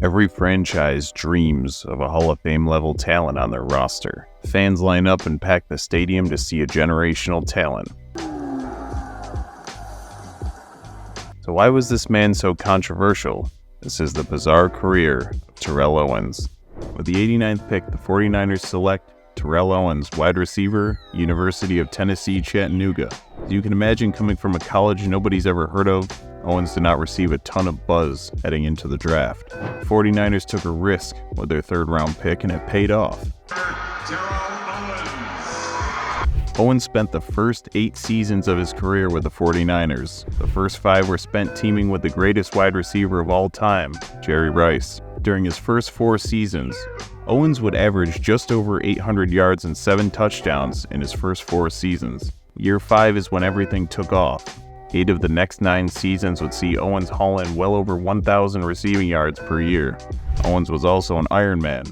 Every franchise dreams of a Hall of Fame level talent on their roster. Fans line up and pack the stadium to see a generational talent. So why was this man so controversial? This is the bizarre career of Terrell Owens. With the 89th pick, the 49ers select Terrell Owens, wide receiver, University of Tennessee, Chattanooga. As you can imagine, coming from a college nobody's ever heard of, Owens did not receive a ton of buzz heading into the draft. The 49ers took a risk with their third-round pick, and it paid off. Owens spent the first 8 seasons of his career with the 49ers. The first 5 were spent teaming with the greatest wide receiver of all time, Jerry Rice. During his first 4 seasons, Owens would average just over 800 yards and 7 touchdowns in his first 4 seasons. Year 5 is when everything took off. 8 of the next 9 seasons would see Owens haul in well over 1,000 receiving yards per year. Owens was also an Iron Man.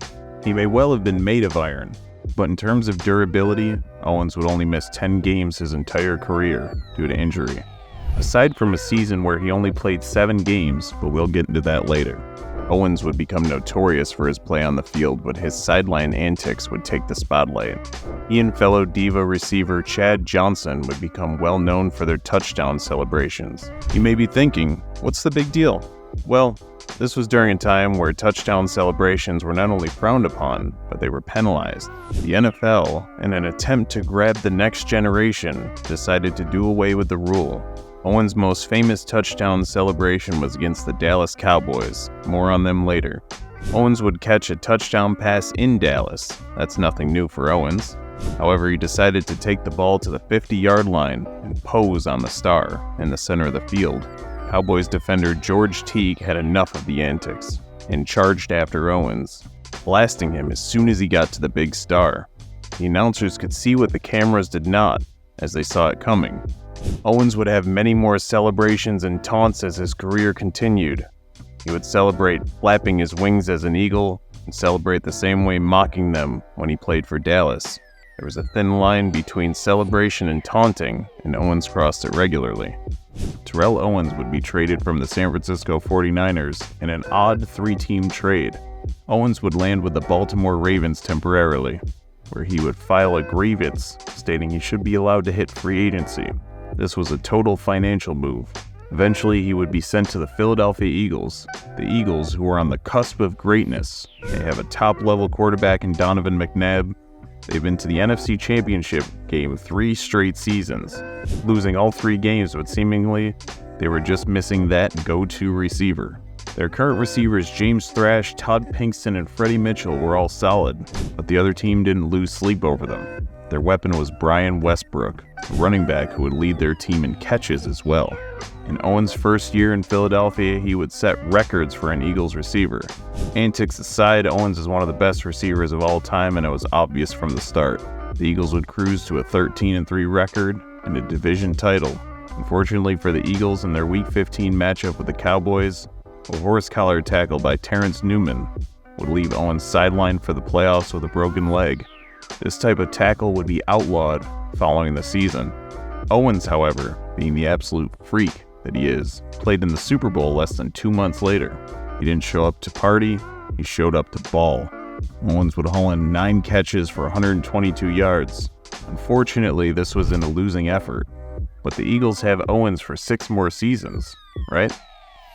He may well have been made of iron, but in terms of durability, Owens would only miss 10 games his entire career due to injury. Aside from a season where he only played 7 games, but we'll get into that later. Owens would become notorious for his play on the field, but his sideline antics would take the spotlight. He and fellow Diva receiver Chad Johnson would become well known for their touchdown celebrations. You may be thinking, what's the big deal? Well, this was during a time where touchdown celebrations were not only frowned upon, but they were penalized. The NFL, in an attempt to grab the next generation, decided to do away with the rule. Owens' most famous touchdown celebration was against the Dallas Cowboys. More on them later. Owens would catch a touchdown pass in Dallas. That's nothing new for Owens. However, he decided to take the ball to the 50-yard line and pose on the star in the center of the field. Cowboys defender George Teague had enough of the antics and charged after Owens, blasting him as soon as he got to the big star. The announcers could see what the cameras did not, as they saw it coming. Owens would have many more celebrations and taunts as his career continued. He would celebrate flapping his wings as an eagle and celebrate the same way mocking them when he played for Dallas. There was a thin line between celebration and taunting, and Owens crossed it regularly. Terrell Owens would be traded from the San Francisco 49ers in an odd 3-team trade. Owens would land with the Baltimore Ravens temporarily, where he would file a grievance stating he should be allowed to hit free agency. This was a total financial move. Eventually, he would be sent to the Philadelphia Eagles. The Eagles, who are on the cusp of greatness. They have a top-level quarterback in Donovan McNabb. They've been to the NFC Championship game 3 straight seasons, losing all 3 games, but seemingly they were just missing that go-to receiver. Their current receivers James Thrash, Todd Pinkston, and Freddie Mitchell were all solid, but the other team didn't lose sleep over them. Their weapon was Brian Westbrook, a running back who would lead their team in catches as well. In Owens' first year in Philadelphia, he would set records for an Eagles receiver. Antics aside, Owens is one of the best receivers of all time, and it was obvious from the start. The Eagles would cruise to a 13-3 record and a division title. Unfortunately for the Eagles, in their Week 15 matchup with the Cowboys, a horse-collar tackle by Terrence Newman would leave Owens sidelined for the playoffs with a broken leg. This type of tackle would be outlawed following the season. Owens, however, being the absolute freak that he is, played in the Super Bowl less than 2 months later. He didn't show up to party, he showed up to ball. Owens would haul in 9 catches for 122 yards. Unfortunately, this was in a losing effort, but the Eagles have Owens for 6 more seasons, right?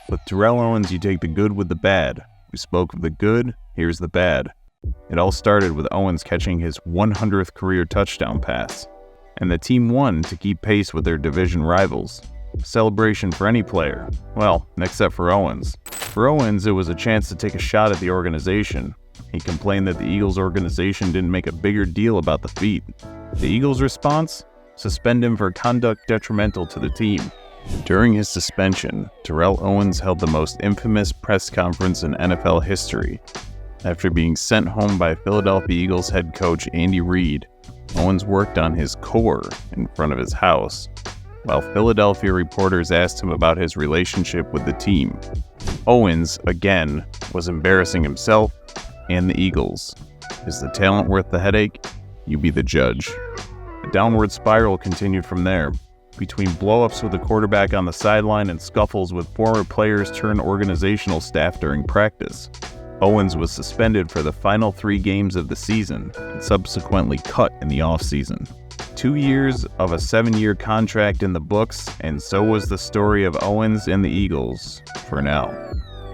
With Terrell Owens, you take the good with the bad. We spoke of the good, here's the bad. It all started with Owens catching his 100th career touchdown pass, and the team won to keep pace with their division rivals. A celebration for any player, well, except for Owens. For Owens, it was a chance to take a shot at the organization. He complained that the Eagles organization didn't make a bigger deal about the feat. The Eagles' response? Suspend him for conduct detrimental to the team. During his suspension, Terrell Owens held the most infamous press conference in NFL history. After being sent home by Philadelphia Eagles head coach Andy Reid, Owens worked on his core in front of his house, while Philadelphia reporters asked him about his relationship with the team. Owens, again, was embarrassing himself and the Eagles. Is the talent worth the headache? You be the judge. The downward spiral continued from there. Between blow-ups with the quarterback on the sideline and scuffles with former players turned organizational staff during practice, Owens was suspended for the final 3 games of the season and subsequently cut in the offseason. 2 years of a 7-year contract in the books, and so was the story of Owens and the Eagles for now.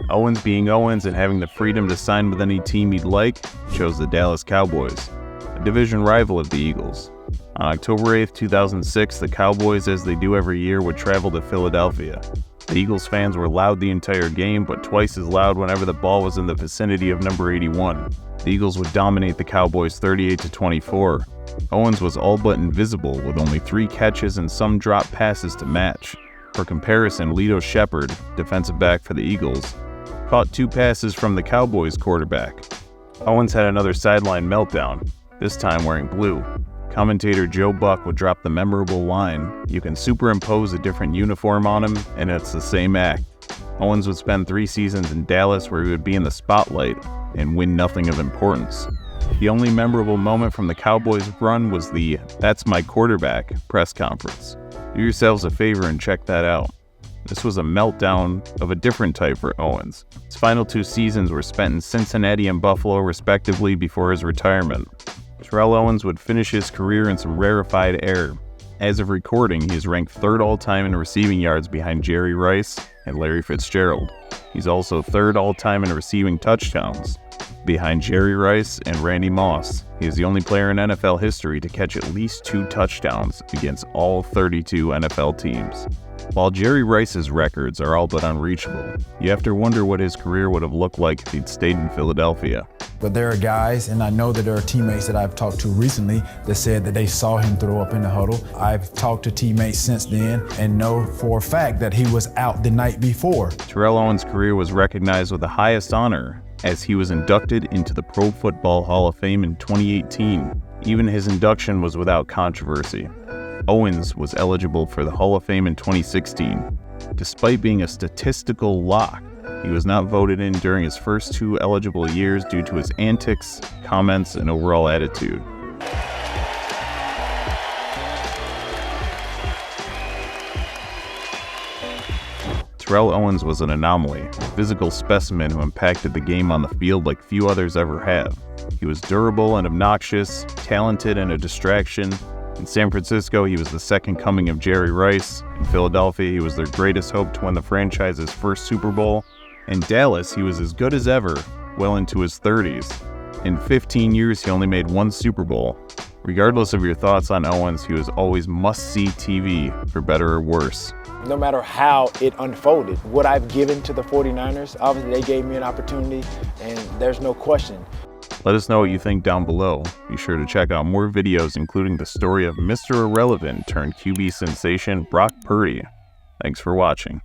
Owens being Owens and having the freedom to sign with any team he'd like, chose the Dallas Cowboys, a division rival of the Eagles. On October 8, 2006, the Cowboys, as they do every year, would travel to Philadelphia. The Eagles fans were loud the entire game, but twice as loud whenever the ball was in the vicinity of number 81. The Eagles would dominate the Cowboys 38-24. Owens was all but invisible, with only 3 catches and some drop passes to match. For comparison, Lito Shepherd, defensive back for the Eagles, caught 2 passes from the Cowboys quarterback. Owens had another sideline meltdown, this time wearing blue. Commentator Joe Buck would drop the memorable line, "You can superimpose a different uniform on him, and it's the same act." Owens would spend 3 seasons in Dallas where he would be in the spotlight and win nothing of importance. The only memorable moment from the Cowboys' run was the "That's my quarterback" press conference. Do yourselves a favor and check that out. This was a meltdown of a different type for Owens. His final 2 seasons were spent in Cincinnati and Buffalo respectively before his retirement. Terrell Owens would finish his career in some rarefied air. As of recording, he is ranked 3rd all-time in receiving yards behind Jerry Rice and Larry Fitzgerald. He's also 3rd all-time in receiving touchdowns behind Jerry Rice and Randy Moss. He is the only player in NFL history to catch at least 2 touchdowns against all 32 NFL teams. While Jerry Rice's records are all but unreachable, you have to wonder what his career would have looked like if he'd stayed in Philadelphia. But there are guys, and I know that there are teammates that I've talked to recently that said that they saw him throw up in the huddle. I've talked to teammates since then and know for a fact that he was out the night before. Terrell Owens' career was recognized with the highest honor as he was inducted into the Pro Football Hall of Fame in 2018. Even his induction was without controversy. Owens was eligible for the Hall of Fame in 2016. Despite being a statistical lock, he was not voted in during his first 2 eligible years due to his antics, comments, and overall attitude. Terrell Owens was an anomaly, a physical specimen who impacted the game on the field like few others ever have. He was durable and obnoxious, talented and a distraction. In San Francisco, he was the second coming of Jerry Rice. In Philadelphia, he was their greatest hope to win the franchise's first Super Bowl. In Dallas, he was as good as ever, well into his 30s. In 15 years, he only made 1 Super Bowl. Regardless of your thoughts on Owens, he was always must-see TV, for better or worse. No matter how it unfolded, what I've given to the 49ers, obviously they gave me an opportunity, and there's no question. Let us know what you think down below. Be sure to check out more videos, including the story of Mr. Irrelevant turned QB sensation Brock Purdy. Thanks for watching.